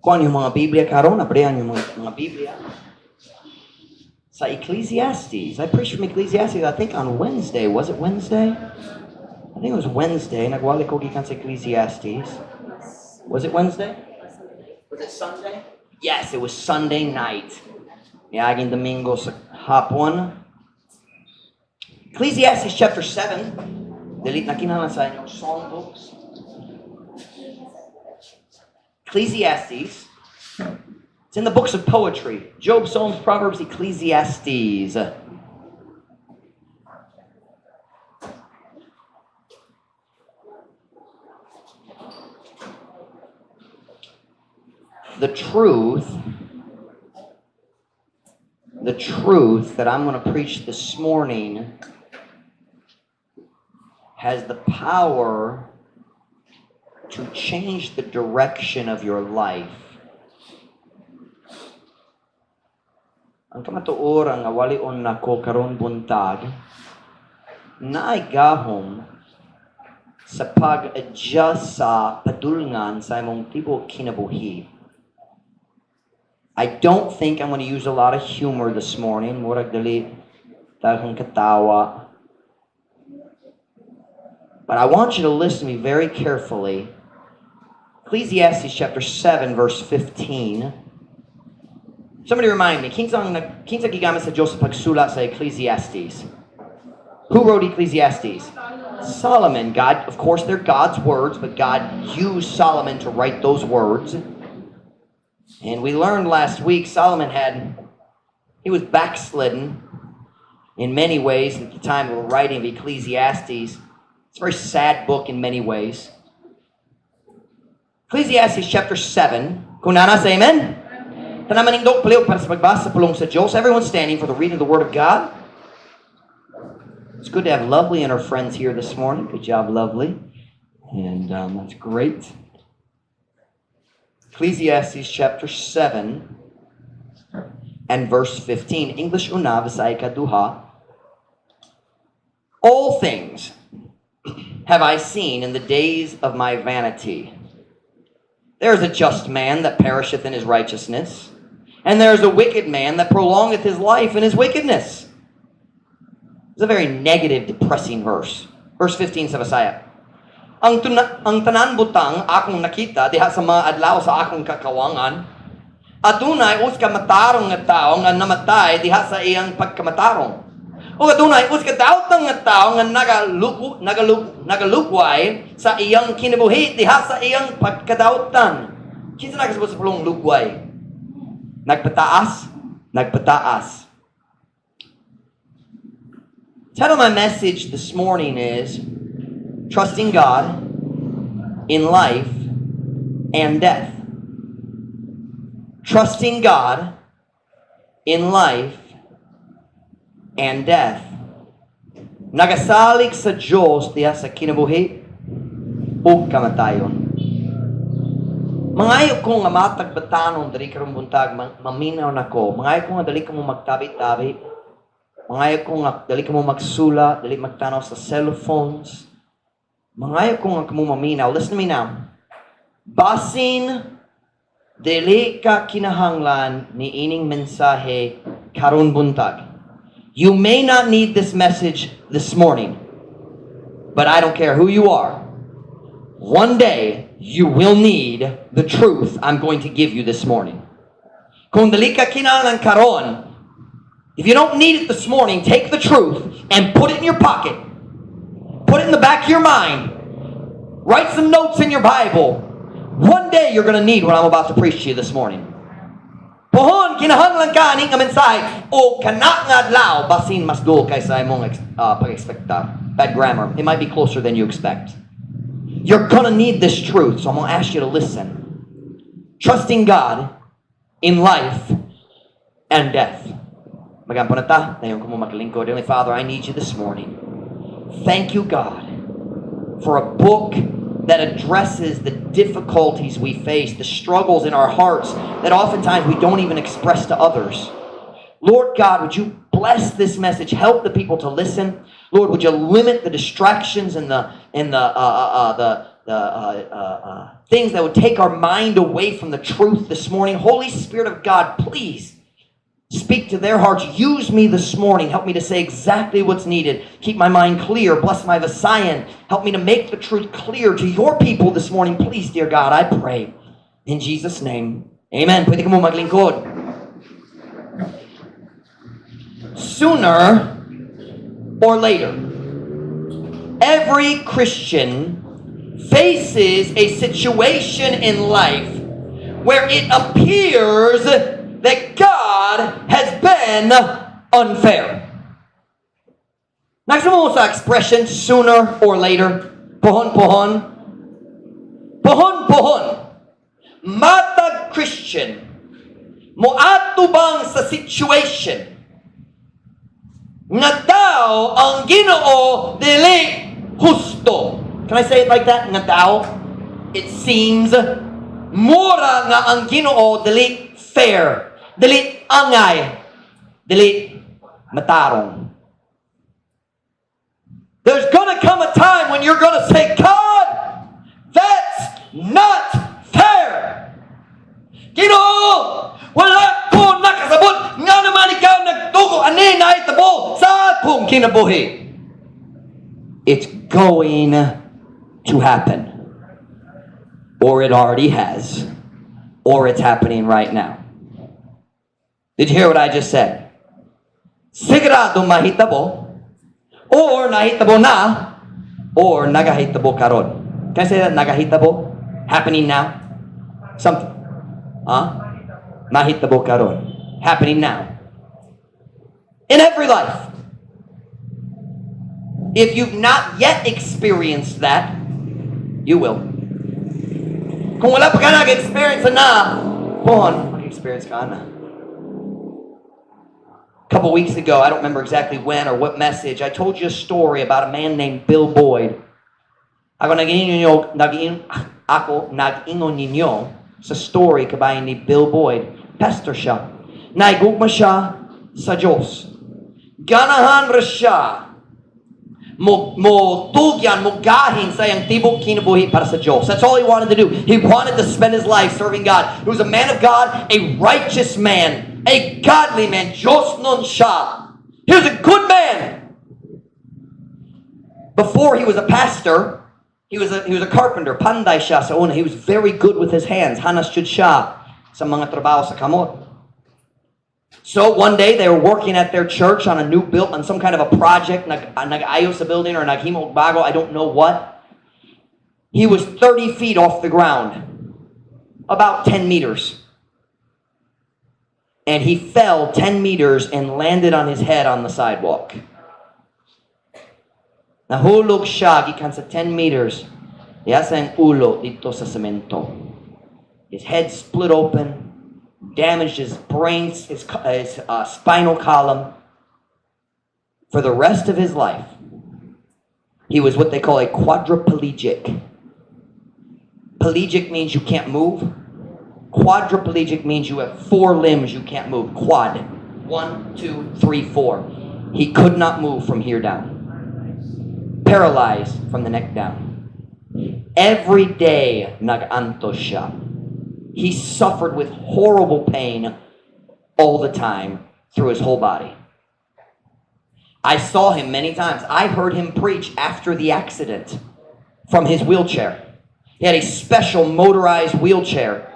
Kung ano yung mga Biblia karon, abrihan yung mga Biblia. Sa Ecclesiastes. I preached from Ecclesiastes, I think on Wednesday. Was it Wednesday? I think it was Wednesday. Nagwali ko gikan sa Ecclesiastes. Was it Wednesday? Was it Sunday? Yes, it was Sunday night. Miaging Domingo sa hapon. Ecclesiastes chapter 7. Delete na kinahanglan sa inyong songbooks. Ecclesiastes. It's in the books of poetry. Job, Psalms, Proverbs, Ecclesiastes. The truth that I'm going to preach this morning has the power to change the direction of your life. Ang kamatuoran nga walion nako karon buntag naay gahom sa pag-adjust sa padulngan sa imong tibuok kinabuhi. I don't think I'm going to use a lot of humor this morning. Murag dali daghang katawa. But I want you to listen to me very carefully. Ecclesiastes chapter 7, verse 15. Somebody remind me, kinsa gigamit sa Diyos sa pagsulat sa Ecclesiastes? Who wrote Ecclesiastes? Solomon. God, of course, they're God's words, but God used Solomon to write those words. And we learned last week, he was backslidden in many ways at the time of the writing of Ecclesiastes. It's a very sad book in many ways. Ecclesiastes chapter 7. Kung nana sa amen? Tanamanindok paliw para sa pagbasa pulong sa Diyos. Everyone standing for the reading of the Word of God. It's good to have Lovely and her friends here this morning. Good job, Lovely. And that's great. Ecclesiastes chapter 7 and verse 15. English una, Visay kaduha. All things have I seen in the days of my vanity. There is a just man that perisheth in his righteousness, and there is a wicked man that prolongeth his life in his wickedness. It's a very negative, depressing verse. Verse 15 sa Visaya. Ang tanan butang akong nakita diha sa mga adlaw sa akong kakawangan, adunay us ka matarong nga tao nga namatay diha sa iyang pagkamatarong. O adunay us ka daotang nga tao nga nagalugway sa iyang kinabuhi diha sa iyang pagkadaotan. Kinsa nagasabot sa pulong lugway? Nagpataas. Title of my message this morning is Trusting God in Life and Death. Trusting God in Life and Death. Nagasalig sa Diyos diha sa kinabuhi ug kamatayon. Mangayo ko nga matagbatanon diri karong buntag maminaw nako. Mangayo ko nga dali ka mo magtabi-tabi. Mangayo ko nga dali ka mo magsula, dali magtanaw sa cellphones. Mangayo ko nga kamo maminaw. Listen to me now. Basin dili ka kinahanglan ni ining mensahe karon buntag. You may not need this message this morning, but I don't care who you are. One day, you will need the truth I'm going to give you this morning. Kung dali ka kinahanglan karon, if you don't need it this morning, take the truth and put it in your pocket. Put it in the back of your mind. Write some notes in your Bible. One day you're going to need what I'm about to preach to you this morning. Pohon, kinahanglan ka aning mensahe o kana nga adlaw basin mas duol kaysa imong pag-expecta. Bad grammar. It might be closer than you expect. You're going to need this truth, so I'm going to ask you to listen. Trusting God in life and death. Magampo na ta. Dayon ko mo maglingkod. Heavenly Father, I need you this morning. Thank you, God, for a book that addresses the difficulties we face, the struggles in our hearts that oftentimes we don't even express to others. Lord God, would you bless this message? Help the people to listen. Lord, would you limit the distractions and the things that would take our mind away from the truth this morning. Holy Spirit of God, please speak to their hearts. Use me this morning. Help me to say exactly what's needed. Keep my mind clear. Bless my Visayan. Help me to make the truth clear to your people this morning. Please, dear God, I pray. In Jesus' name, amen. Pwede ka mo maglingkod. Sooner or later, every Christian faces a situation in life where it appears that God has been unfair. Nakita mo sa expression, sooner or later, pohon-pohon. Pohon-pohon. Matag Christian, moatubang sa situation nga daw ang Ginoo dili husto. Can I say it like that? Nga daw, it seems mura nga ang Ginoo dili fair, dili angay, dili matarong. There's gonna come a time when you're gonna say, God, that's not fair. Ginoo, wala ko nakasabot nga naman ikaw nagtugo ani na itabo sa akong kinabuhi. It's going to happen. Or it already has. Or it's happening right now. Did you hear what I just said? Sigurado mahitabo, or nahitabo na, or nagahitabo karon. Can I say that? Nagahitabo? Happening now? Something. Mahitabo karon. Happening now. In every life. If you've not yet experienced that, you will. Kung wala pa ka nag-experience na, pohon, mag-experience ka na. A couple weeks ago, I don't remember exactly when or what message, I told you a story about a man named Bill Boyd. Ako nag-ingon ninyo sa story kabayan ni Bill Boyd. Pastor siya. Naigugma siya sa Diyos. Ganahan ra siya mo tugyan, mo gahin sa iyang tibok kinabuhi para sa Diyos. That's all he wanted to do. He wanted to spend his life serving God. He was a man of God, a righteous man, a godly man. Diyos nun siya. He was a good man. Before he was a pastor, he was a carpenter. Panday siya sa una. He was very good with his hands. Hanas jud siya sa mga trabaho sa kamot. So one day they were working at their church on some kind of a project, nag-ayos sa building or naghimo og bago, I don't know what. He was 30 feet off the ground, about 10 meters. And he fell 10 meters and landed on his head on the sidewalk. Nahulog siya gikan sa 10 meters. Yasa ang ulo dito sa semento. His head split open. Damaged his brain, his spinal column. For the rest of his life, he was what they call a quadriplegic. Pelegic means you can't move. Quadriplegic means you have 4 limbs you can't move. Quad. 1, 2, 3, 4. He could not move from here down. Paralyzed from the neck down. Every day, nag-anto siya. He suffered with horrible pain all the time through his whole body. I saw him many times. I heard him preach after the accident from his wheelchair. He had a special motorized wheelchair.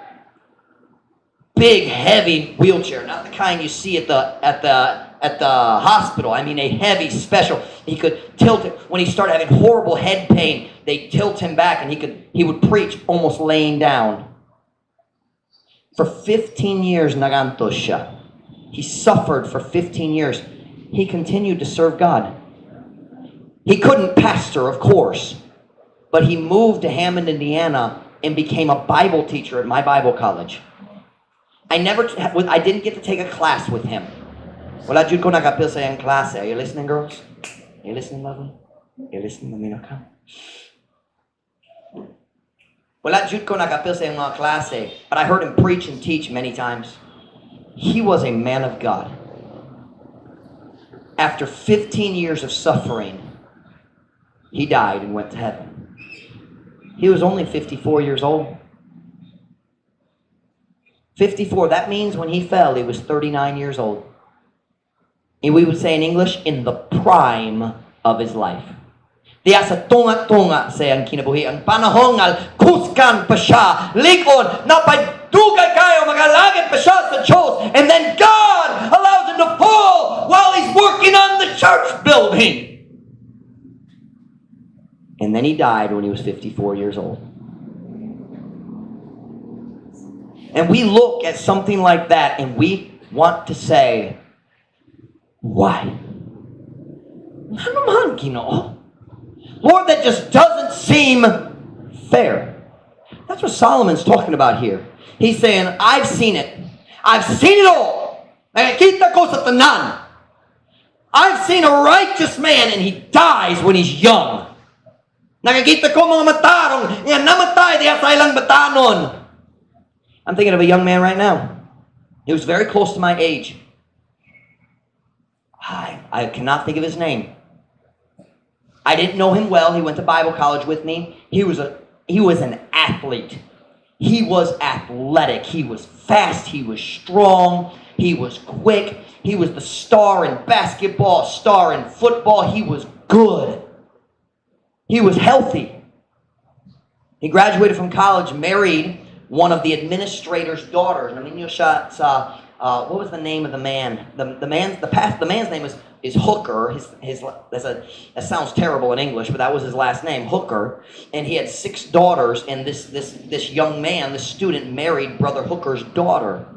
Big, heavy wheelchair. Not the kind you see at the hospital. I mean a heavy, special. He could tilt it. When he started having horrible head pain, they tilt him back and he would preach almost laying down. For 15 years, naganto siya. He suffered for 15 years. He continued to serve God. He couldn't pastor, of course, but he moved to Hammond, Indiana, and became a Bible teacher at my Bible college. I didn't get to take a class with him. Wala jud ko nakapil sa iyang klase. Are you listening, girls? Are you listening, lovely? Are you listening, mamina ka? Wala jud ko nakapil sa iyang mga klase, but I heard him preach and teach many times. He was a man of God. After 15 years of suffering, he died and went to heaven. He was only 54 years old. 54, that means when he fell, he was 39 years old. And we would say in English, in the prime of his life. Diya sa tunga-tunga sa ang kinabuhi. Ang panahon nga kuskan pa siya, likod, napadugay kayo, magalagad pa siya sa Diyos. And then God allows him to fall while he's working on the church building. And then he died when he was 54 years old. And we look at something like that and we want to say, why? Ano man, Ginoo? Lord, that just doesn't seem fair. That's what Solomon's talking about here. He's saying, I've seen it. I've seen it all. Nakikita ko sa tanan. I've seen a righteous man and he dies when he's young. Nakikita ko mga matarong, yan namatay diya sa ilang batanon. I'm thinking of a young man right now. He was very close to my age. I cannot think of his name. I didn't know him well. He went to Bible college with me. He was an athlete. He was athletic. He was fast. He was strong. He was quick. He was the star in basketball, star in football. He was good. He was healthy. He graduated from college, married one of the administrator's daughters. I mean, what was the name of the man? The man's name is Hooker. That sounds terrible in English, but that was his last name, Hooker. And he had 6 daughters, and this young man, this student, married Brother Hooker's daughter.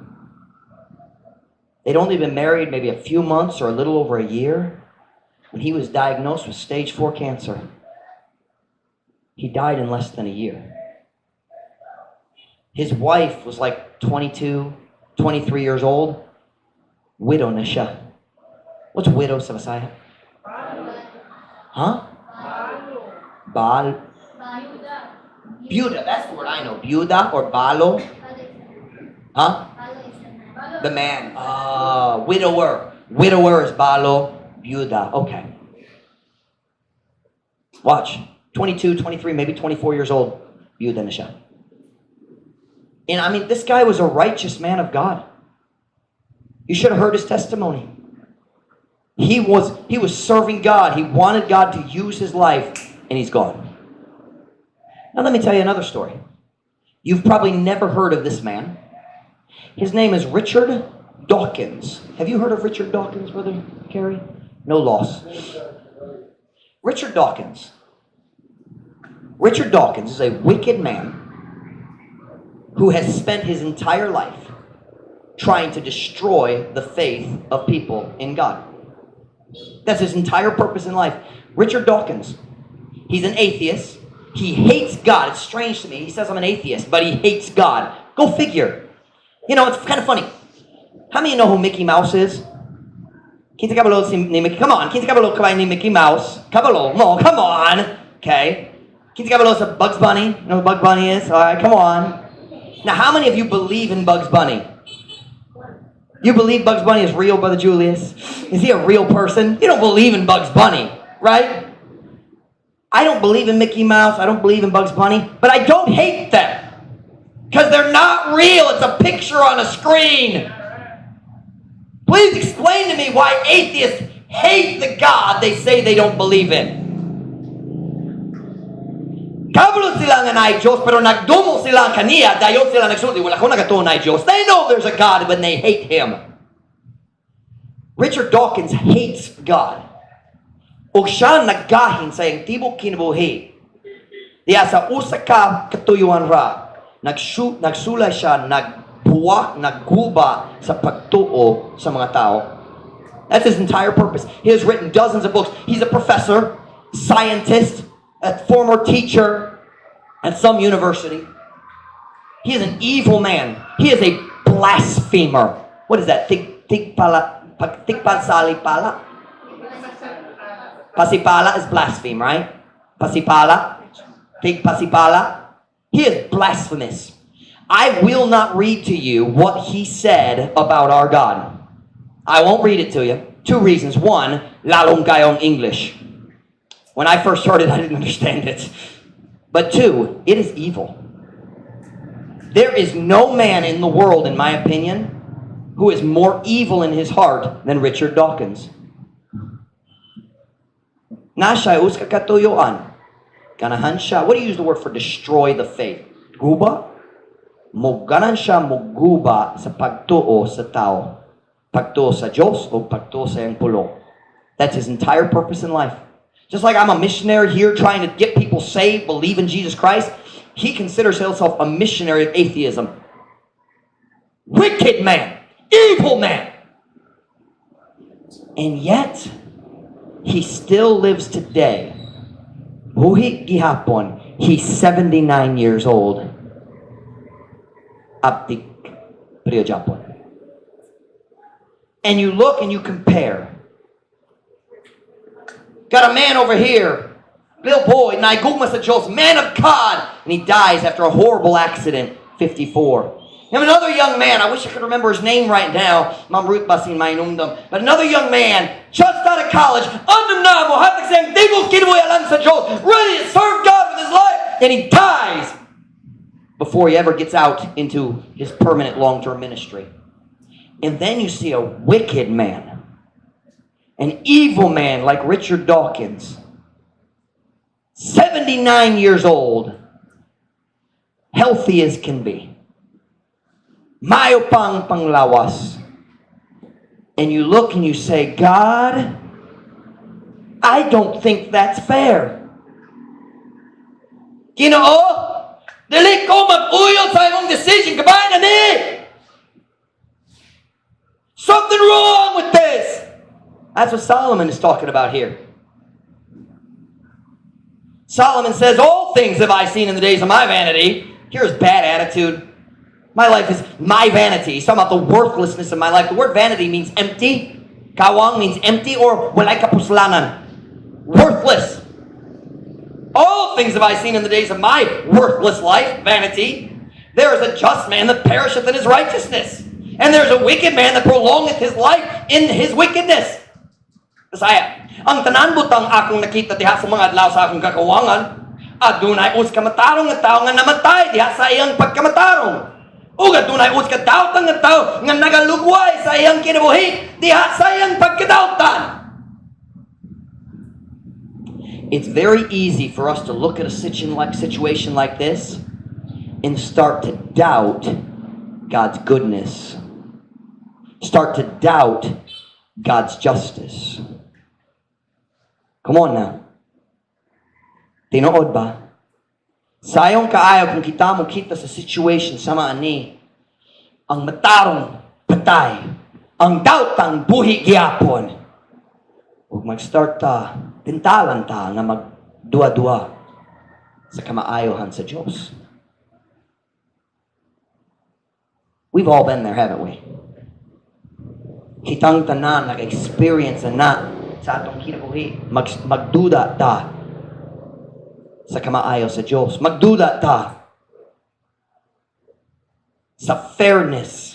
They'd only been married maybe a few months or a little over a year when he was diagnosed with stage 4 cancer. He died in less than a year. His wife was like 22, 23 years old. Widow na siya. What's widow sa Visaya? Huh? Bal. Byuda. That's the word I know. Byuda or balo. Huh? The man. Widower. Widower is balo. Byuda. Okay. Watch. 22, 23, maybe 24 years old. Byuda na siya. And I mean, this guy was a righteous man of God. You should have heard his testimony. He was serving God. He wanted God to use his life, and he's gone. Now let me tell you another story. You've probably never heard of this man. His name is Richard Dawkins. Have you heard of Richard Dawkins, Brother Kerry? No loss. Richard Dawkins. Richard Dawkins is a wicked man who has spent his entire life trying to destroy the faith of people in God. That's his entire purpose in life. Richard Dawkins, he's an atheist. He hates God. It's strange to me. He says I'm an atheist, but he hates God. Go figure. You know, it's kind of funny. How many know who Mickey Mouse is? Kinsa kabalo si Mickey? Come on. Kinsa kabalo kabay ni Mickey Mouse? Kabalo. No, come on. Okay. Kinsa kabalo sa Bugs Bunny? You know who Bugs Bunny is? All right, come on. Now, how many of you believe in Bugs Bunny? You believe Bugs Bunny is real, Brother Julius? Is he a real person? You don't believe in Bugs Bunny, right? I don't believe in Mickey Mouse. I don't believe in Bugs Bunny. But I don't hate them. Because they're not real. It's a picture on a screen. Please explain to me why atheists hate the God they say they don't believe in. Kabalo sila nga na Diyos, pero nagdumo sila kaniya, dayon sila nagsulti, wala ko nagatuon na Diyos. They know there's a God, but they hate Him. Richard Dawkins hates God. O siya naggahin sa iyang tibok kinabuhi. Diya sa usa ka katuyuan ra, nagsulay siya, nagbuwak, nagguba sa pagtuo sa mga tao. That's his entire purpose. He has written dozens of books. He's a professor, scientist, a former teacher at some university. He is an evil man. He is a blasphemer. What is that? Pasipala? Pasipala is blaspheme, right? Pasipala? Pasipala? He is blasphemous. I will not read to you what he said about our God. I won't read it to you. 2 reasons. 1, lalong kayong English. When I first heard it, I didn't understand it. But two, it is evil. There is no man in the world, in my opinion, who is more evil in his heart than Richard Dawkins. Na siya uska katuyuan. Ganahan siya. What do you use the word for destroy the faith? Guba? Ganan siya muguba sa pagtuo sa tao. Pagtuo sa Diyos o pagtuo sa iyang pulo. That's his entire purpose in life. Just like I'm a missionary here trying to get people saved, believe in Jesus Christ, he considers himself a missionary of atheism. Wicked man. Evil man. And yet, he still lives today. Buhi gihapon, he's 79 years old. Aptik Priya Japon. And you look and you compare. Got a man over here, little boy, naigugma sa Diyos, man of God, and he dies after a horrible accident, 54. You have another young man, I wish I could remember his name right now, Ma'am Ruth Basin Mainumdam, but another young man, just out of college, ready to serve God with his life, and he dies before he ever gets out into his permanent long-term ministry. And then you see a wicked man, an evil man like Richard Dawkins, 79 years old, healthy as can be. Mayo pang panglawas. And you look and you say, God, I don't think that's fair. Ginoo, dili ko mag-uyod sa imong decision. Kabayan na ni! Something wrong with this. That's what Solomon is talking about here. Solomon says, all things have I seen in the days of my vanity. Here's bad attitude. My life is my vanity. He's talking about the worthlessness of my life. The word vanity means empty. Kawang means empty or walay kapuslanan. Worthless. All things have I seen in the days of my worthless life, vanity. There is a just man that perisheth in his righteousness. And there is a wicked man that prolongeth his life in his wickedness. Kasaya, ang tanan butang akong nakita diha sa mga adlaw sa akong kakawangan, adunay us kamatarong nga tao nga namatay diha sa iyang pagkamatarong. Ug adunay us kadawtan nga tao nga nagalugway sa iyang kinabuhi diha sa iyang pagkadawtan. It's very easy for us to look at a situation like this and start to doubt God's goodness. Start to doubt God's justice. Come on now. Tinuod ba? Sayong kaayaw kung kita mo kita sa situation sama ani, ang matarong patay, ang dautang buhi gyapon. Ug mag-start ta, tintalan ta nga magdua-dua sa kamaayohan sa Diyos. We've all been there, haven't we? Kitang tanan, nag-experience na sa atong kinabuhi, magduda ta sa kamaayo sa Diyos. Magduda ta sa fairness,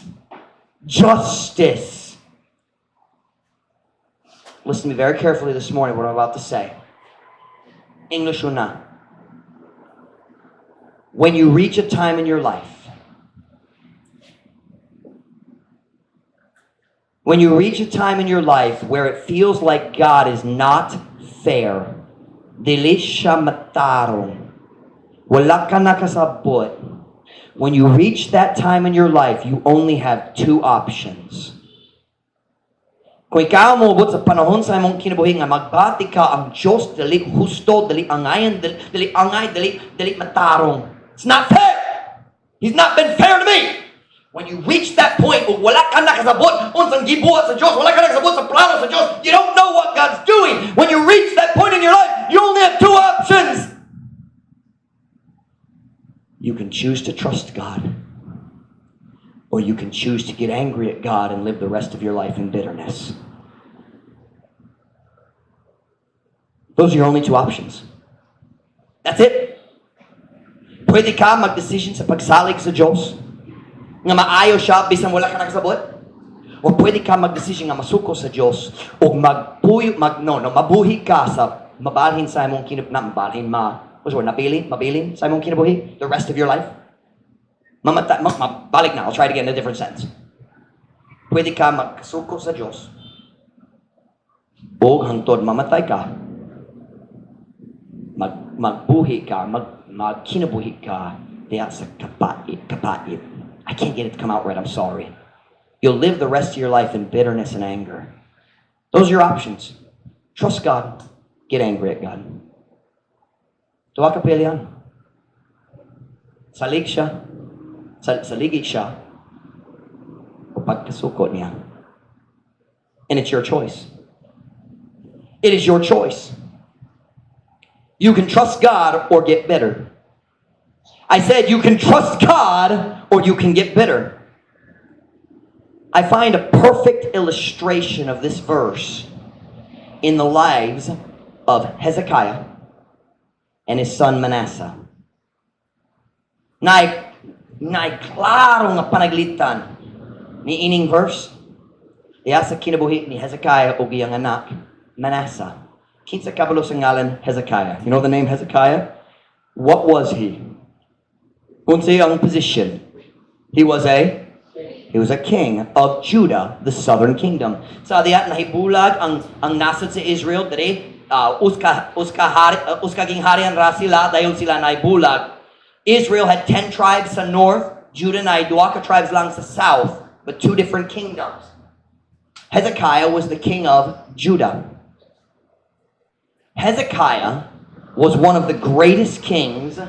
justice. Listen to me very carefully this morning, what I'm about to say. English or not. When you reach a time in your life, when you reach a time in your life where it feels like God is not fair, dili siya matarong, wala ka nakasabot. When you reach that time in your life, you only have two options. Kung ikaw moabot sa panahon sa imong kinabuhi nga magbati ka ang Diyos, dili husto, dili angayan, dili angay, dili matarong. It's not fair. He's not been fair to me. When you reach that point, wala ka nakasabot unsang gibuhat sa Diyos, wala ka nakasabot sa plano sa Diyos, you don't know what God's doing. When you reach that point in your life, you only have two options. You can choose to trust God, or you can choose to get angry at God and live the rest of your life in bitterness. Those are your only two options. That's it. Pwede ka mag-decision sa pagsalig sa Diyos, nga maayo siya bisan wala ka nakasabot, o pwede ka mag-decision nga masuko sa Diyos o mabuhi ka sa mabalhin sa imong mabalhin What's the word? Mabilin? Sa imong kinabuhi? The rest of your life? Balik na. I'll try it again in a different sense. Pwede ka magkasuko sa Diyos. O hangtod mamatay ka. Magbuhi ka. Magkinabuhi ka. Diya sa kapait. I can't get it to come out right. I'm sorry. You'll live the rest of your life in bitterness and anger. Those are your options. Trust God. Get angry at God. Tuwa ka pilihan. Saligid siya. O pagkasuko niya. And it's your choice. It is your choice. You can trust God or get bitter. I said you can trust God or you can get bitter. I find a perfect illustration of this verse in the lives of Hezekiah and his son Manasseh. Klaro nga panaglitan ni ining verse diya sa kinabuhi ni Hezekiah o giyang anak Manasseh. Kinsa kabalo sa ngalan Hezekiah. You know the name Hezekiah? What was he? Unsay ang position? He was a king of Judah, the southern kingdom. Sa diya nahibulag ang nasod sa Israel diri uskaging harian ra sila dayon sila nahibulag. Israel had 10 tribes sa north, Judah na 2 tribes lang sa south, but 2 different kingdoms. Hezekiah was the king of Judah. Hezekiah was one of the greatest kings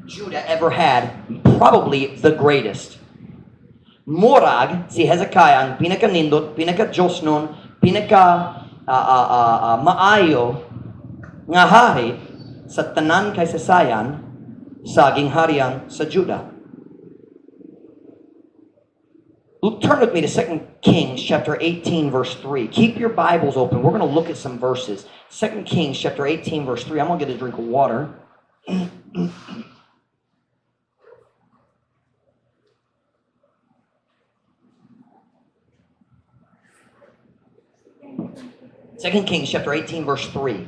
Judah ever had, probably the greatest. Murag, si Hezekiah, ang pinaka-nindot, pinaka-Diyos nun, maayo nga hari sa tanan kay sasayan sa gingharian sa Judah. Turn with me to 2 Kings chapter 18 verse 3. Keep your Bibles open. We're going to look at some verses. 2 Kings chapter 18 verse 3. I'm going to get a drink of water. 2 Kings chapter 18 verse 3.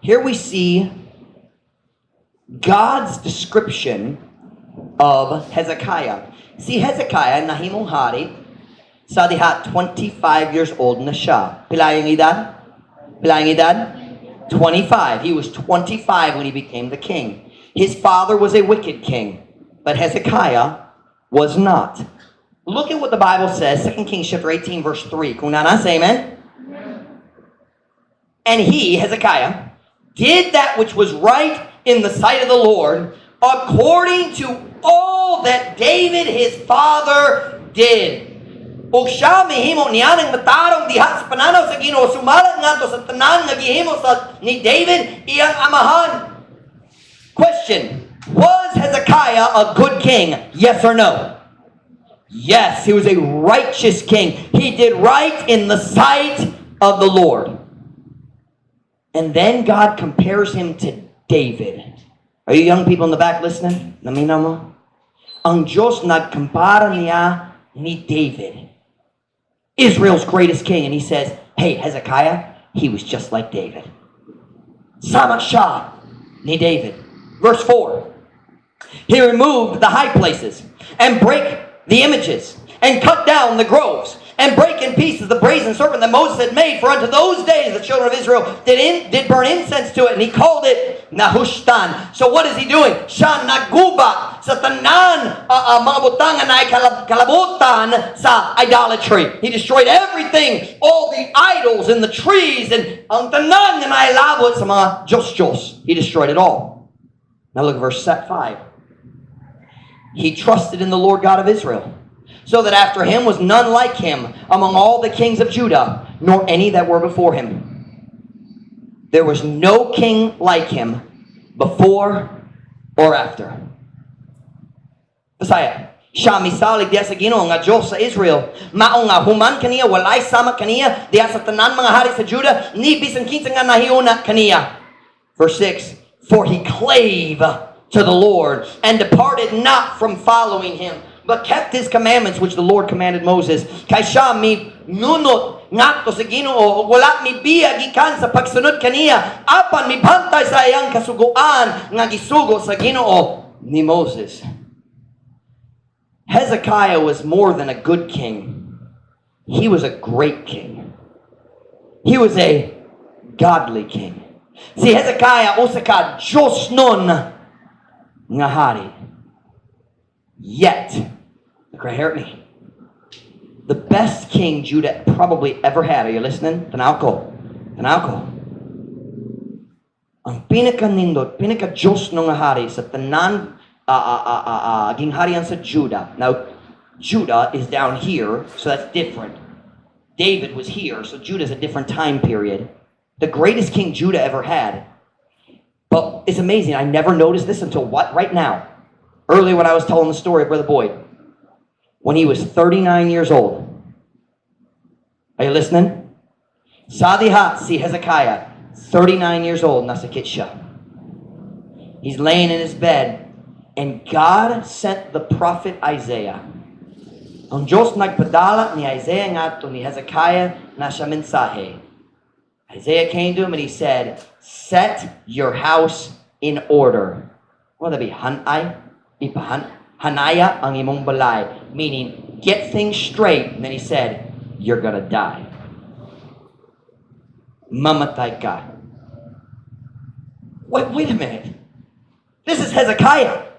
Here we see God's description of Hezekiah. Si Hezekiah nahimong hari sa diha 25 years old na siya. Pilayang edad? 25. He was 25 when he became the king. His father was a wicked king, but Hezekiah was not. Look at what the Bible says, 2 Kings chapter 18 verse 3. Kung nana, say amen. And he, Hezekiah, did that which was right in the sight of the Lord, according to all that David his father did. Ug siya mihimo niya ng matarong diha sa pananaw sa Ginoo, sumalat ngadto sa tanan nga gihimo sa ni David iyang amahan. Question: was Hezekiah a good king? Yes or no? Yes, he was a righteous king. He did right in the sight of the Lord. And then God compares him to David. Are you young people in the back listening? Namina mo? Ang Diyos nagkumpara niya ni David, Israel's greatest king. And he says, hey, Hezekiah, he was just like David. Sama siya ni David. Verse 4. He removed the high places and break the images and cut down the groves and break in pieces the brazen serpent that Moses had made. For unto those days the children of Israel did burn incense to it, and he called it Nahushtan. So what is he doing? Siya naguba sa tanan mga butangan na kalabutan sa idolatry. He destroyed everything, all the idols and the trees, and ang tanan na nailabot sa mga Diyos. He destroyed it all. Now look at verse 5. He trusted in the Lord God of Israel, so that after him was none like him among all the kings of Judah, nor any that were before him. There was no king like him before or after. Pasaya, siya misalig diya sa Ginoo nga Diyos sa Israel. Mao nga human kaniya, walay sama kaniya diya sa tanan mga hari sa Judah, ni bisan kinsa nga nahiuna kaniya. Verse 6, for he clave to the Lord and departed not from following him, but kept his commandments which the Lord commanded Moses. Kay siya mi nunot ngadto sa Ginoo ug wala mibiya gikan sa pagsunod kaniya apan mibantay sa iyang kasugoan nga gisugo sa Ginoo ni Moses. Hezekiah was more than a good king. He was a great king. He was a godly king. Si Hezekiah usa ka Diyos nun nga hari. Yet, hear me. The best king Judah probably ever had. Are you listening? Tanaw ko. Ang pinaka-nindot, pinaka-Diyos nung hari sa tanan gingharian sa Judah. Now, Judah is down here, so that's different. David was here, so Judah's a different time period. The greatest king Judah ever had. But it's amazing. I never noticed this until right now. Earlier when I was telling the story of Brother Boyd. When he was 39 years old. Are you listening? Sadihat si Hezekiah, 39 years old, nasakit siya. He's laying in his bed, and God sent the prophet Isaiah. Ang Diyos nagpadala ni Isaiah ngadto ni Hezekiah na siya mensahe. Isaiah came to him and he said, set your house in order. What would that be? Hanaya ang imong balay. Meaning, get things straight. And then he said, you're gonna die. Mamatay ka. Wait a minute. This is Hezekiah.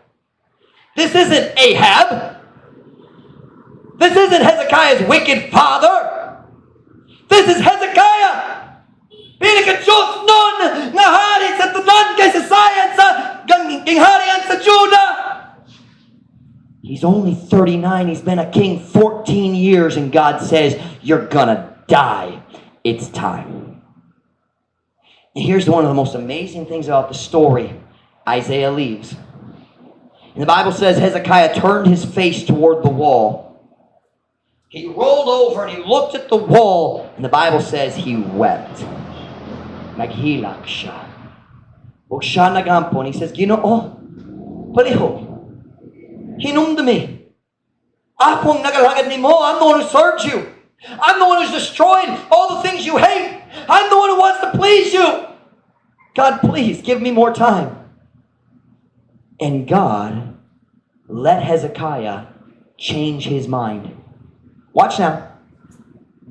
This isn't Ahab. This isn't Hezekiah's wicked father. This is Hezekiah. Pinaka-Diyos nun nga hari sa tanan kay sa sayan sa gingharian sa Judah. He's only 39. He's been a king 14 years, and God says, you're gonna die. It's time. And here's one of the most amazing things about the story. Isaiah leaves. And the Bible says Hezekiah turned his face toward the wall. He rolled over and he looked at the wall, and the Bible says he wept. Naghilak siya. Huwag siya nagampo, and he says, Ginoo, palihog. Hinumdumi. Akong nagalagad ni mo. I'm the one who served you. I'm the one who's destroyed all the things you hate. I'm the one who wants to please you. God, please give me more time. And God let Hezekiah change his mind. Watch now.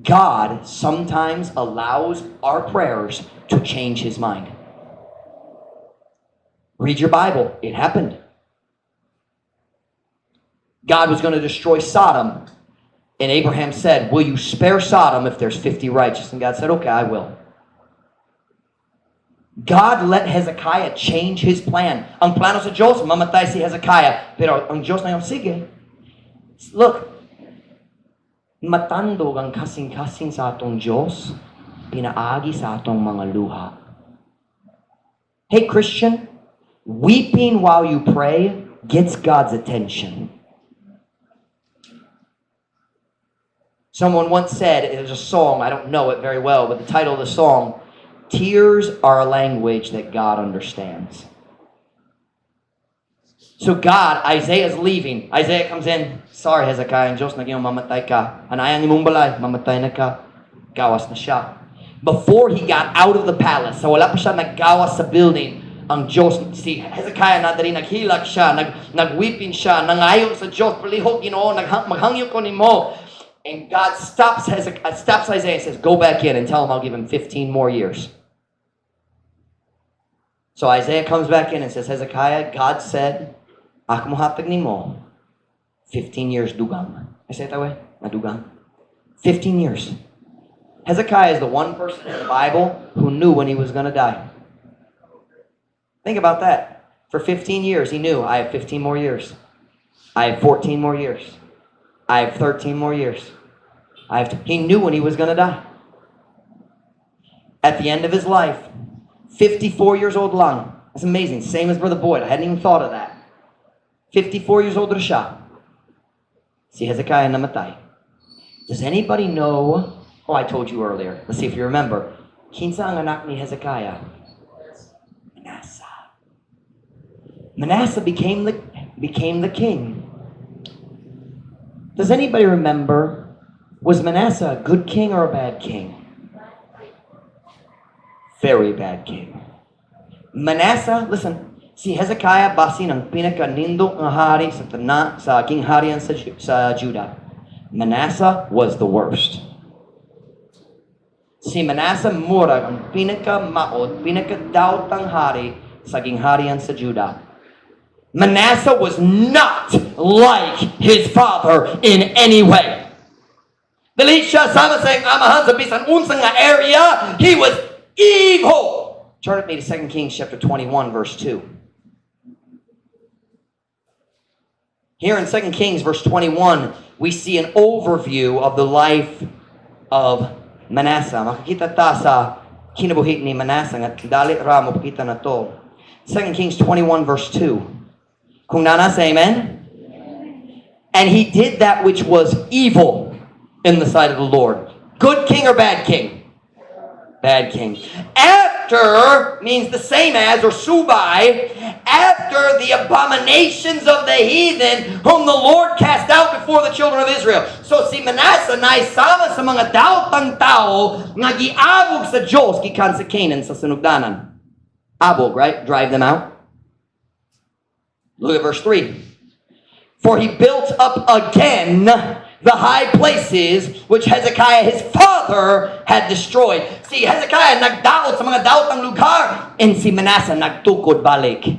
God sometimes allows our prayers to change his mind. Read your Bible. It happened. God was going to destroy Sodom. And Abraham said, will you spare Sodom if there's 50 righteous? And God said, okay, I will. God let Hezekiah change his plan. Ang plano sa Diyos, mamatay si Hezekiah. Pero ang Diyos na yung, sige. Look, matandog ang kasing-kasing sa atong Diyos, pinaagi sa atong mga luha. Hey Christian, weeping while you pray gets God's attention. Someone once said, it was a song, I don't know it very well, but the title of the song, tears are a language that God understands. So God, Isaiah's leaving. Isaiah comes in, sorry Hezekiah, ang Diyos naging mamatay ka. Hanayang imong balay, mamatay na ka. Gawas na siya. Before he got out of the palace, so wala pa siya naggawas sa building, ang Diyos, si Hezekiah na dali naghilak siya, nagweeping siya, nangayon sa Diyos, palihog, Ginoo, maghangyo ko nimo. And God stops Isaiah and says, go back in and tell him I'll give him 15 more years. So Isaiah comes back in and says, Hezekiah, God said, ako mohatag nimo 15 years dugang. I say it that way? Dugang. 15 years. Hezekiah is the one person in the Bible who knew when he was going to die. Think about that. For 15 years, he knew, I have 15 more years. I have 14 more years. I have 13 more years. He knew when he was going to die. At the end of his life, 54 years old lang. That's amazing. Same as Brother Boyd. I hadn't even thought of that. 54 years old siya. Si Hezekiah namatay. Does anybody know? Oh, I told you earlier. Let's see if you remember. Kinsa ang anak ni Hezekiah? Manasseh. Manasseh became the king. Does anybody remember Was Manasseh a good king or a bad king? Very bad king. Manasseh, listen, si Hezekiah basi ng pinaka-nindok ng hari sa king harian sa Judah. Manasseh was the worst. Si Manasseh murag ang pinaka-maot, pinaka-daotang hari sa king harian sa Judah. Manasseh was not like his father in any way. Dili siya sama sa amahan sa bisan unsang nga area. He was evil. Turn with me to 2 Kings chapter 21, verse 2. Here in 2 Kings verse 21, we see an overview of the life of Manasseh. Makikita ta sa kinabuhi ni Manasseh nga dali ra mo pakita na to. 2 Kings 21 verse 2. Kung nana say amen? And he did that which was evil in the sight of the Lord. Good king or bad king? Bad king. After means the same as or subai. After the abominations of the heathen whom the Lord cast out before the children of Israel. So si Manasseh na isama sa mga daotang tao nga giabog sa Diyos gikan sa Canaan sa sunugdanan. Abog, right? Drive them out. Look at verse 3. For he built up again the high places which Hezekiah his father had destroyed. Si Hezekiah nagdaot sa mga daotang lugar, and si Manasseh nagtukod balik.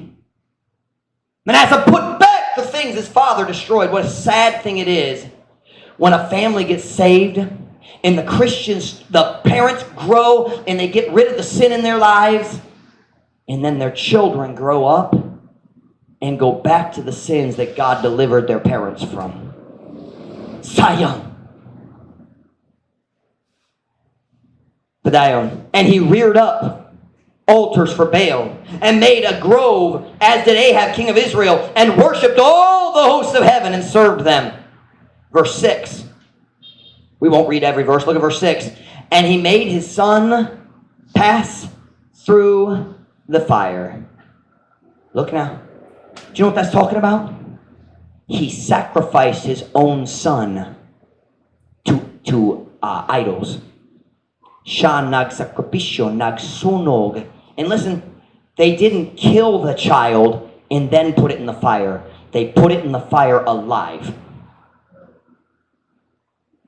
Manasseh put back the things his father destroyed. What a sad thing it is when a family gets saved and the Christians, the parents grow and they get rid of the sin in their lives, and then their children grow up and go back to the sins that God delivered their parents from. Sayang. Padayon. And he reared up altars for Baal and made a grove, as did Ahab, king of Israel, and worshipped all the hosts of heaven and served them. Verse 6. We won't read every verse. Look at verse 6. And he made his son pass through the fire. Look now. Do you know what that's talking about? He sacrificed his own son to idols. Siya nagsakripisyo, nagsunog. And listen, they didn't kill the child and then put it in the fire. They put it in the fire alive.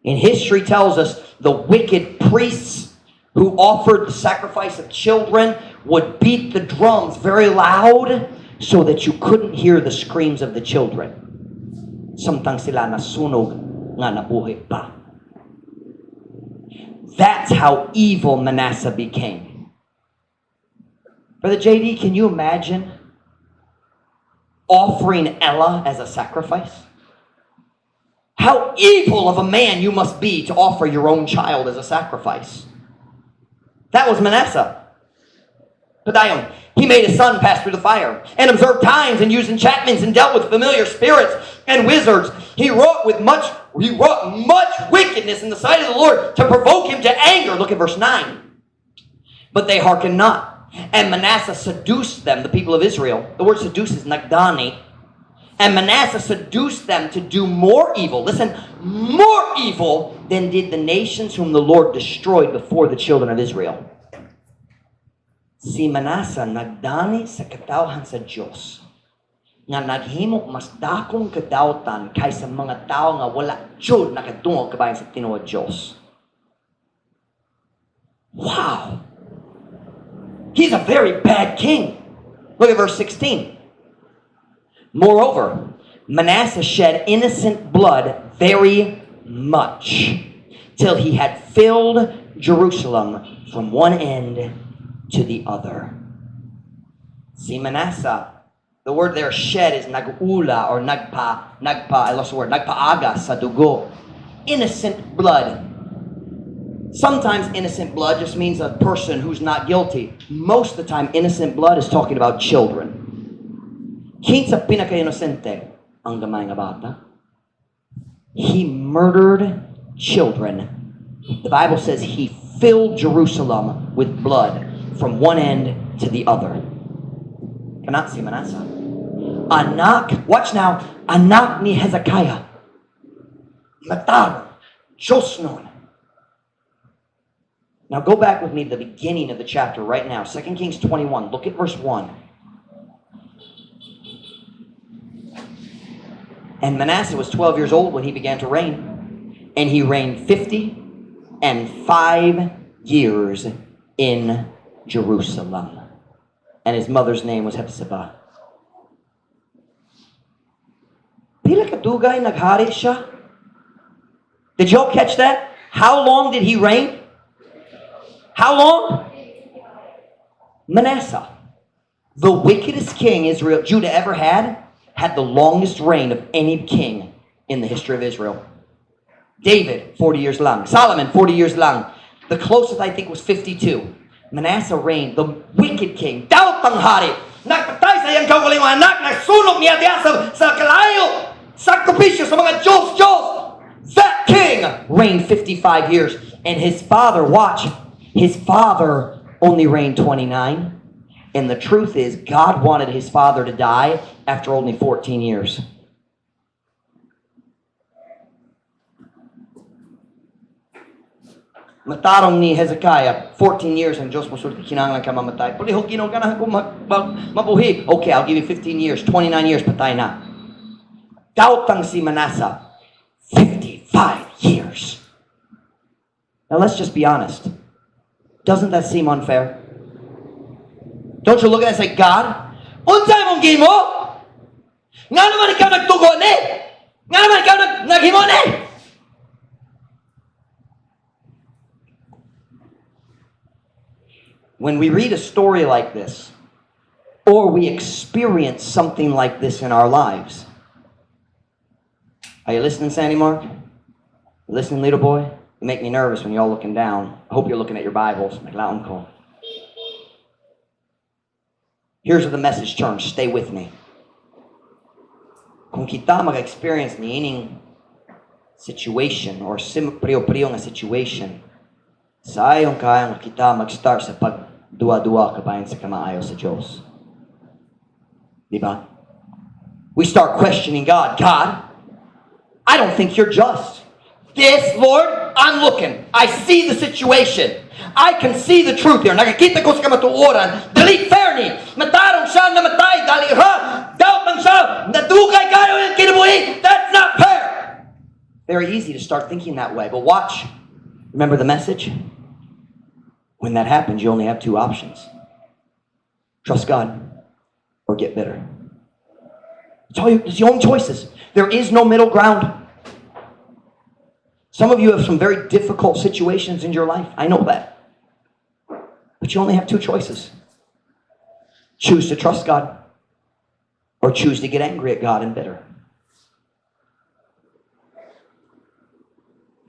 And history tells us the wicked priests who offered the sacrifice of children would beat the drums very loud so that you couldn't hear the screams of the children. Samtang sila nasunog nga nabuhay pa. That's how evil Manasseh became. Brother JD, can you imagine offering Ella as a sacrifice? How evil of a man you must be to offer your own child as a sacrifice. That was Manasseh. Padayon. He made his son pass through the fire and observed times and used enchantments and dealt with familiar spirits and wizards. He wrought much wickedness in the sight of the Lord to provoke him to anger. Look at verse 9. But they hearkened not. And Manasseh seduced them, the people of Israel. The word seduce is nagdani. And Manasseh seduced them to do more evil. Listen, more evil than did the nations whom the Lord destroyed before the children of Israel. Si Manasseh nagdani sa katawhan sa Diyos nga naghimo mas dakong kadawtan kaysa mga tao nga wala jud nakadungog kabayan sa tinuod Diyos. Wow! He's a very bad king. Look at verse 16. Moreover, Manasseh shed innocent blood very much till he had filled Jerusalem from one end to the other. Si Manasseh, the word there shed is nagula or I lost the word, nagpaaga sa dugo. Innocent blood. Sometimes innocent blood just means a person who's not guilty. Most of the time, innocent blood is talking about children. Kinsa pinaka-inosente ang gamay nga bata? He murdered children. The Bible says he filled Jerusalem with blood from one end to the other. Cannot see Manasseh. Anak, watch now, anak ni Hezekiah. Matang, Diyos noon. Now go back with me to the beginning of the chapter right now. 2 Kings 21. Look at verse 1. And Manasseh was 12 years old when he began to reign. And he reigned 55 years in Jerusalem. And his mother's name was Hephzibah. Pila kadugay naghari siya. Did y'all catch that? How long did he reign? How long? Manasseh, the wickedest king Judah ever had the longest reign of any king in the history of Israel. David, 40 years long. Solomon, 40 years long. The closest, I think, was 52. Manasseh reigned, the wicked king. Daot ang hari. Nagpatay sa iyang kaugalingong anak. Nagsunog niya diya sa kalayo. Sakripisyo sa mga Diyos. That king reigned 55 years. And his father, watch, his father only reigned 29. And the truth is, God wanted his father to die after only 14 years. Matarong ni Hezekiah, 14 years ang Diyos mo sulti kinanglan ka mamatay. Puli ho kinoganahan ko mabuhi. Okay, I'll give you 15 years, 29 years, patay na. Dautang si Manasseh, 55 years. Now let's just be honest. Doesn't that seem unfair? Don't you look at it and say, God, unsay mong gimo? Nga naman ikaw nagtugo ni? Nga naman ikaw naghimo ni? When we read a story like this, or we experience something like this in our lives, are you listening, Sandy Mark? You listening, little boy? You make me nervous when you're all looking down. I hope you're looking at your Bibles. Here's where the message turns. Stay with me. Kung kita mag-experience ni ining situation or priyo-priyo nga situation, sa ayong kayang kita mag-start sa pagdua-dua kabayan sa kamaayo sa Diyos. Diba? We start questioning God. God, I don't think you're just. This, Lord, I'm looking. I see the situation. I can see the truth here. Nakikita ko sa kamatuoran. Dali fair ni. Matarong siya namatay. Dali doubt lang siya. Nadugay kayo ng kinabuhi. That's not fair. Very easy to start thinking that way. But watch. Remember the message? When that happens, you only have two options. Trust God or get bitter. It's the only choices. There is no middle ground. Some of you have some very difficult situations in your life. I know that. But you only have two choices. Choose to trust God or choose to get angry at God and bitter.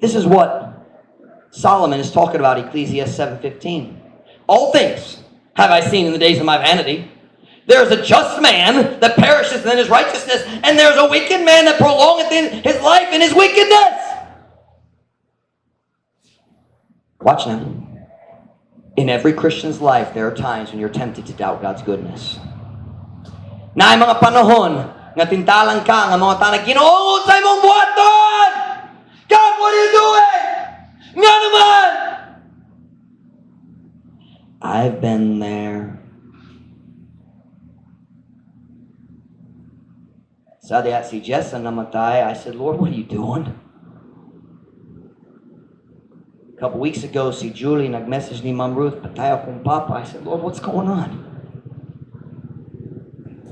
This is what Solomon is talking about, Ecclesiastes 7:15. All things have I seen in the days of my vanity. There is a just man that perisheth in his righteousness, and there is a wicked man that prolongeth his life in his wickedness. Watch now. In every Christian's life, there are times when you're tempted to doubt God's goodness. Na ay mga panahon nga tintalang ka nga mga tanang Ginoo sa imong buhaton. God, what are you doing? Nga naman. I've been there. Sabi si Jessa namatay. I said, Lord, what are you doing? A couple weeks ago, si Julie nag-message ni Ma'am Ruth, patay akong papa. I said, Lord, what's going on?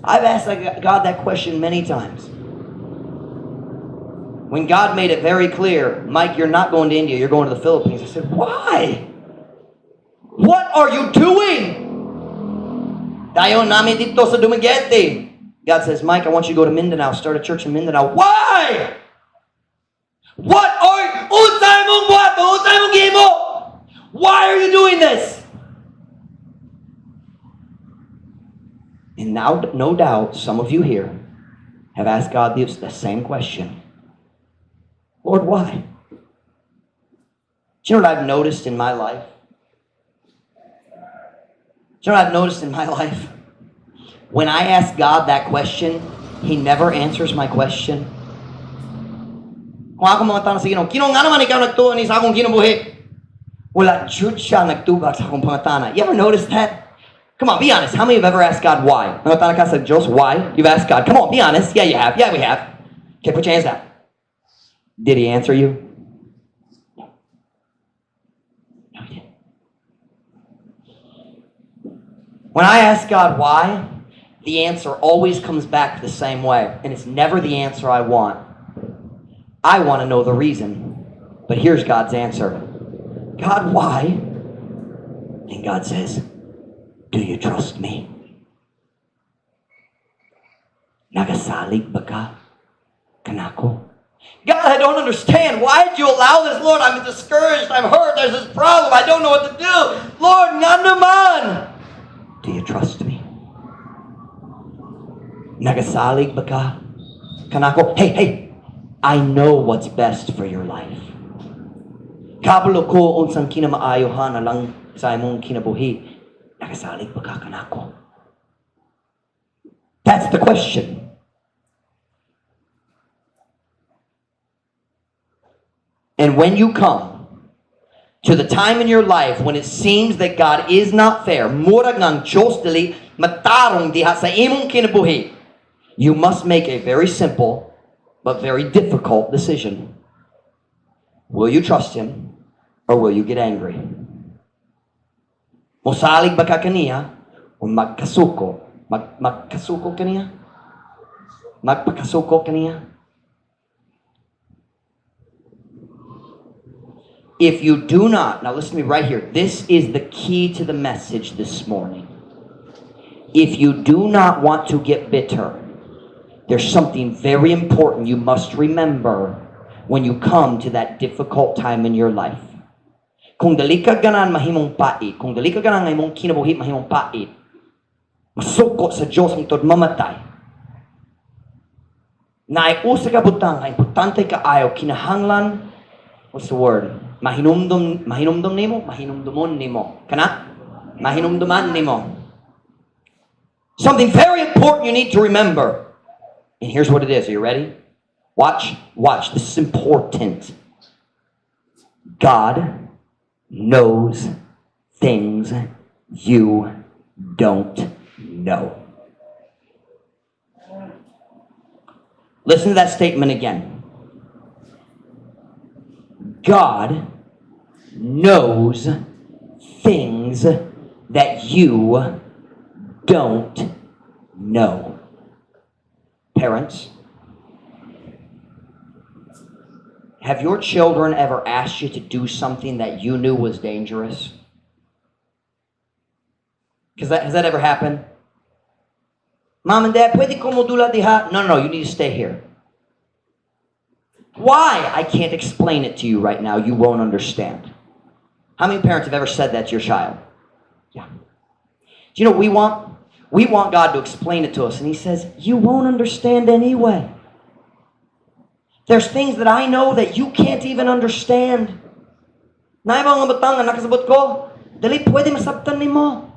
I've asked God that question many times. When God made it very clear, Mike, you're not going to India, you're going to the Philippines. I said, why? What are you doing? Tayo namin dito sa Dumaguete. God says, Mike, I want you to go to Mindanao, start a church in Mindanao. Why? What are Why are you doing this? And now, no doubt, some of you here have asked God the same question. Lord, why? Do you know what I've noticed in my life? Do you know what I've noticed in my life? When I ask God that question, He never answers my question. Kung ako mga tanong sa Ginoo, Ginoo nga naman ikaw nagtuon ni sa akong kinabuhi. Wala jud siya nagtubag sa akong pangutana. You ever notice that? Come on, be honest. How many of you have ever asked God why? Nangutana ka sa Diyos, why? You've asked God. Come on, be honest. Yeah, you have. Yeah, we have. Okay, put your hands down. Did He answer you? No, He didn't. When I ask God why, the answer always comes back the same way, and it's never the answer I want. I want to know the reason, but here's God's answer. God, why? And God says, do you trust me? Nagasalig ba ka kanako? God, I don't understand. Why did you allow this, Lord? I'm discouraged. I'm hurt. There's this problem. I don't know what to do. Lord, nga naman. Do you trust me? Nagasalig ba ka kanako? Hey, I know what's best for your life. Kabalo ko unsang kinamaayohan na lang sa imong kinabuhi. Nagasalig ba ka kanako? That's the question. And when you come to the time in your life when it seems that God is not fair, murag ngang Diyos dili matarong diha sa imong kinabuhi, you must make a very simple but very difficult decision. Will you trust Him or will you get angry? Mosalig ba ka kaniya o magkasuko? Magkasuko kaniya? Magpakasuko kaniya? If you do not, now listen to me right here. This is the key to the message this morning. If you do not want to get bitter, there's something very important you must remember when you come to that difficult time in your life. Kung dali ka ganan mahimong pait, kung dali ka ganan mahimong kinabuhi mahimong pait, masuko sa Diyos ang tod mamatay. Naiusa ka butang, importante ka ayaw, kinahanglan, what's the word? Mahinumdum nimo, mahinumdumon nimo. Kana? Mahinumduman nimo. Something very important you need to remember. And here's what it is. Are you ready? Watch. This is important. God knows things you don't know. Listen to that statement again. God knows things that you don't know. Parents, have your children ever asked you to do something that you knew was dangerous? Has that ever happened? Mom and Dad, pwede ko modula diha? No, you need to stay here. Why? I can't explain it to you right now. You won't understand. How many parents have ever said that to your child? Yeah. Do you know we want God to explain it to us, and He says, you won't understand anyway. There's things that I know that you can't even understand. Na mga batang na nakasabot ko, dali pwede masabtan nimo.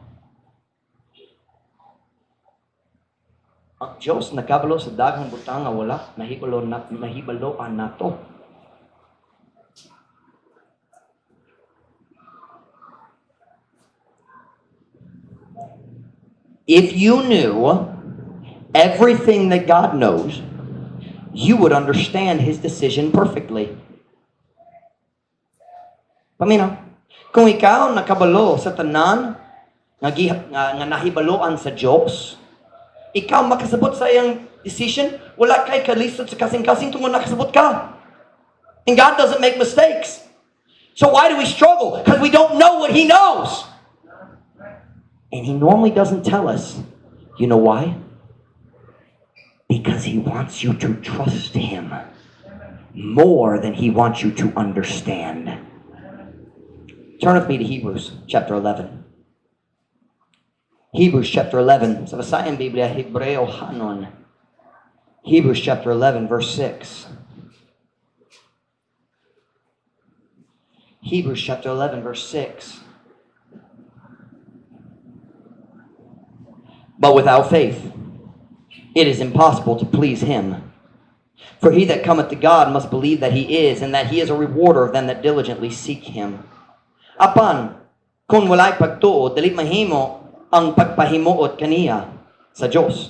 Ang Diyos nakabalo sa daghang butang nga wala nahibaloan nato. If you knew everything that God knows, you would understand His decision perfectly. Paminaw, kung ikaw nakabalo sa tanan nga nahibaloan sa Diyos, ikaw makasabot sa iyang decision, wala kay kalisod sa kasing-kasing tungod nakasabot ka. And God doesn't make mistakes. So why do we struggle? Because we don't know what He knows. And He normally doesn't tell us. You know why? Because He wants you to trust Him more than He wants you to understand. Turn with me to Hebrews chapter 11. Hebrews chapter 11. Sa basahin Biblia, Hebreo Hanon. Hebrews chapter 11, verse 6. Hebrews chapter 11, verse 6. But without faith, it is impossible to please Him. For he that cometh to God must believe that he is, and that he is a rewarder of them that diligently seek him. Apan, kung walay pagtuo, dili mahimo ang pagpahimuot kaniya sa Dios.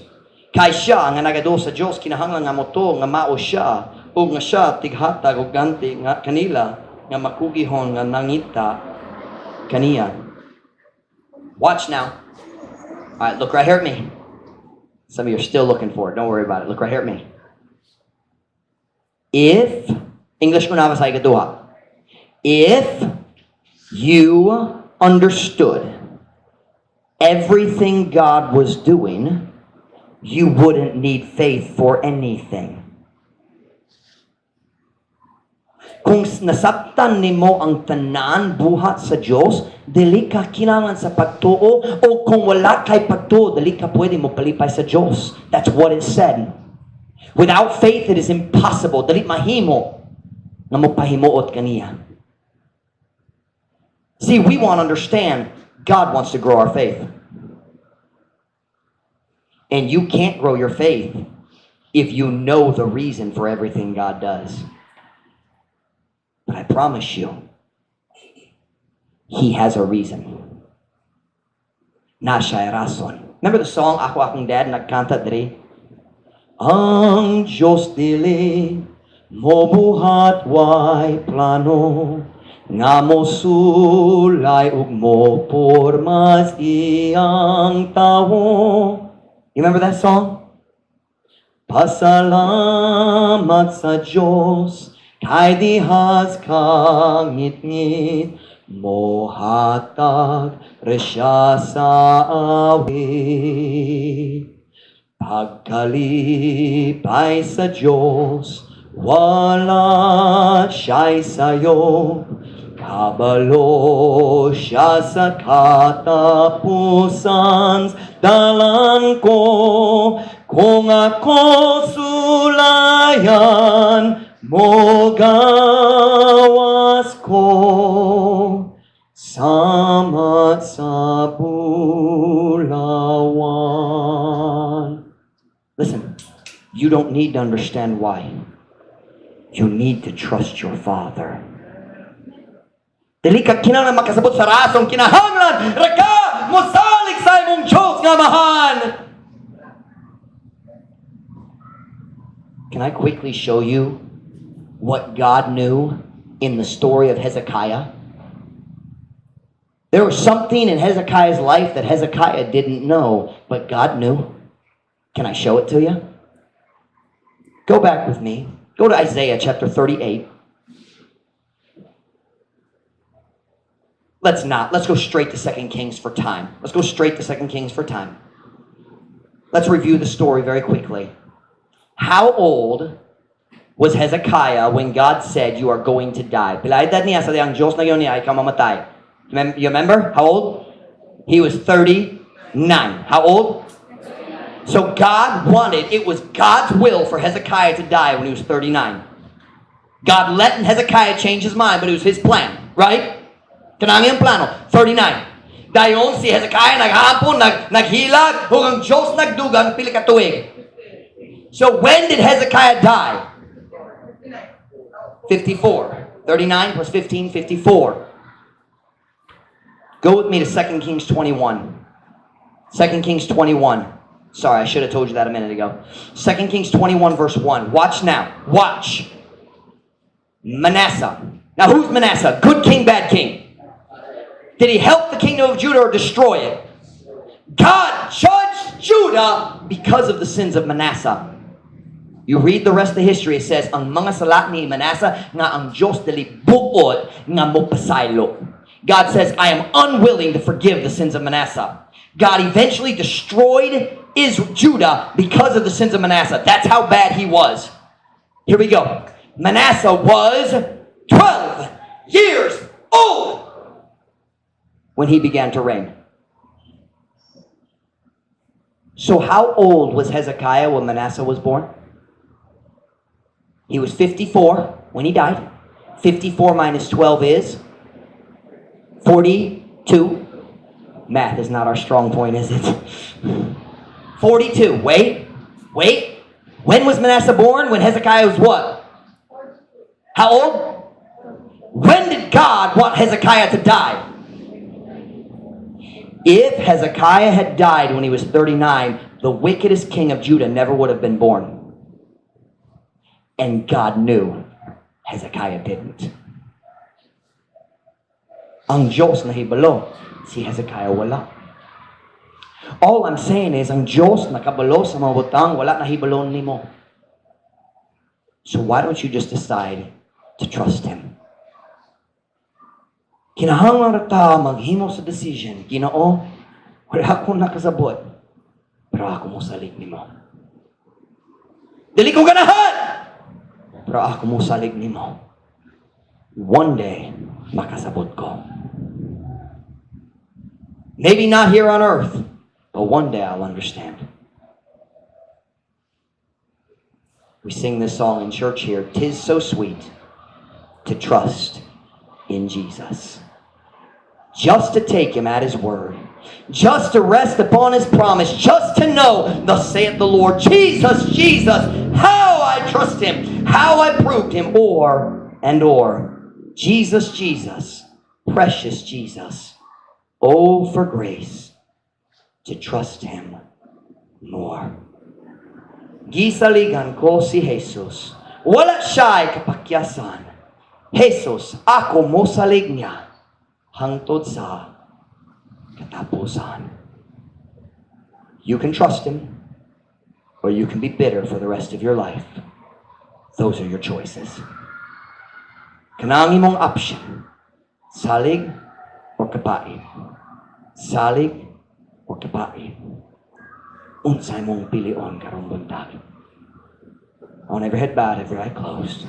Kay siya nga nagado sa Dios, kinahanglan nga moto nga mao siya, ug nga siya tighatag og ganti nga kanila nga makugihon nga nangita kaniya. Watch now. All right, look right here at me. Some of you are still looking for it. Don't worry about it. Look right here at me. If, English ko na sa ikaduha, if you understood everything God was doing, you wouldn't need faith for anything. Kung nasabtan nimo ang tanan buhat sa Dios, dili ka kinahanglan sa pagtuo, o kung wala kay pagtuo, dili ka pwede mo palipay sa Dios. That's what it said. Without faith, it is impossible. Dili mahimo nga mopahimuot kaniya. See, we want to understand God wants to grow our faith. And you can't grow your faith if you know the reason for everything God does. But I promise you, He has a reason. Na siya'y rason. Remember the song, Ako Akong Dad, nagkanta diri? Ang Diyos dili mo buhat way plano, nga mo sulay ug mo pormas iyang tawo. You remember that song? Pasalamat sa Diyos, kay dihas kang ngit-ngit, mo hatag resya sa awit. Pagkalipay sa Diyos, wala siya'y sayo, kabalo siya sa katapusan, dalan ko, kung ako sulayan, mo gawas ko, sama sa bulawan. Listen, you don't need to understand why. You need to trust your Father. Dili ka kinahanglan makasabot sa rasong kinahanglan raka mosalig sa imong Diyos nga amahan. Can I quickly show you what God knew in the story of Hezekiah? There was something in Hezekiah's life that Hezekiah didn't know, but God knew. Can I show it to you? Go back with me. Go to Isaiah chapter 38. Let's not. Let's go straight to 2 Kings for time. Let's go straight to 2 Kings for time. Let's review the story very quickly. How old was Hezekiah when God said, you are going to die? Pilay edad niya sa diyang Diyos na yun niya ay kamamatay. You remember? How old? He was 39. How old? So God wanted, it was God's will for Hezekiah to die when he was 39. God let Hezekiah change his mind, but it was his plan, right? Kanang iyang plano, 39. Dayon si Hezekiah naghapon, naghilag, ug ang Diyos nagdugang pili ka tuig. So when did Hezekiah die? 54. 39 plus 15, 54. Go with me to 2 Kings 21. 2 Kings 21. Sorry, I should have told you that a minute ago. 2 Kings 21 verse 1. Watch now. Watch. Manasseh. Now who's Manasseh? Good king, bad king? Did he help the kingdom of Judah or destroy it? God judged Judah because of the sins of Manasseh. You read the rest of the history, it says, ang mga sala ni Manasseh nga ang Diyos dili buod nga mopasaylo. God says, I am unwilling to forgive the sins of Manasseh. God eventually destroyed Judah because of the sins of Manasseh. That's how bad he was. Here we go. Manasseh was 12 years old when he began to reign. So how old was Hezekiah when Manasseh was born? He was 54 when he died. 54 minus 12 is 42. Math is not our strong point, is it? 42. Wait. When was Manasseh born? When Hezekiah was what? How old? When did God want Hezekiah to die? If Hezekiah had died when he was 39, the wickedest king of Judah never would have been born. And God knew Hezekiah didn't. Ang Diyos nahibalo, si Hezekiah wala. All I'm saying is, ang Diyos nakabalo sa mga butang, wala nahibalon nimo. So why don't you just decide to trust Him? Kinahanglan ra ta maghimo sa decision. Ginoo, wala akong nakasabot, pero ako mo salig nimo. Dili ko ganahan, pero ako mo salig nimo. One day, makasabot ko. Maybe not here on earth, but one day I'll understand. We sing this song in church here. 'Tis so sweet to trust in Jesus. Just to take Him at His word. Just to rest upon His promise. Just to know, thus saith the Lord, Jesus, Jesus, how I trust Him, how I proved Him, or, Jesus, Jesus, precious Jesus. Oh, for grace to trust Him more. Gisaligan ko si Jesus. Wala siya'y kapakyasan. Jesus, ako mo salig niya hangtod sa katapusan. You can trust Him, or you can be bitter for the rest of your life. Those are your choices. Kanang imong option, salig or kapain. Salig or kapain. Unsay mong pilion karong buntag. On every head bowed, every eye closed.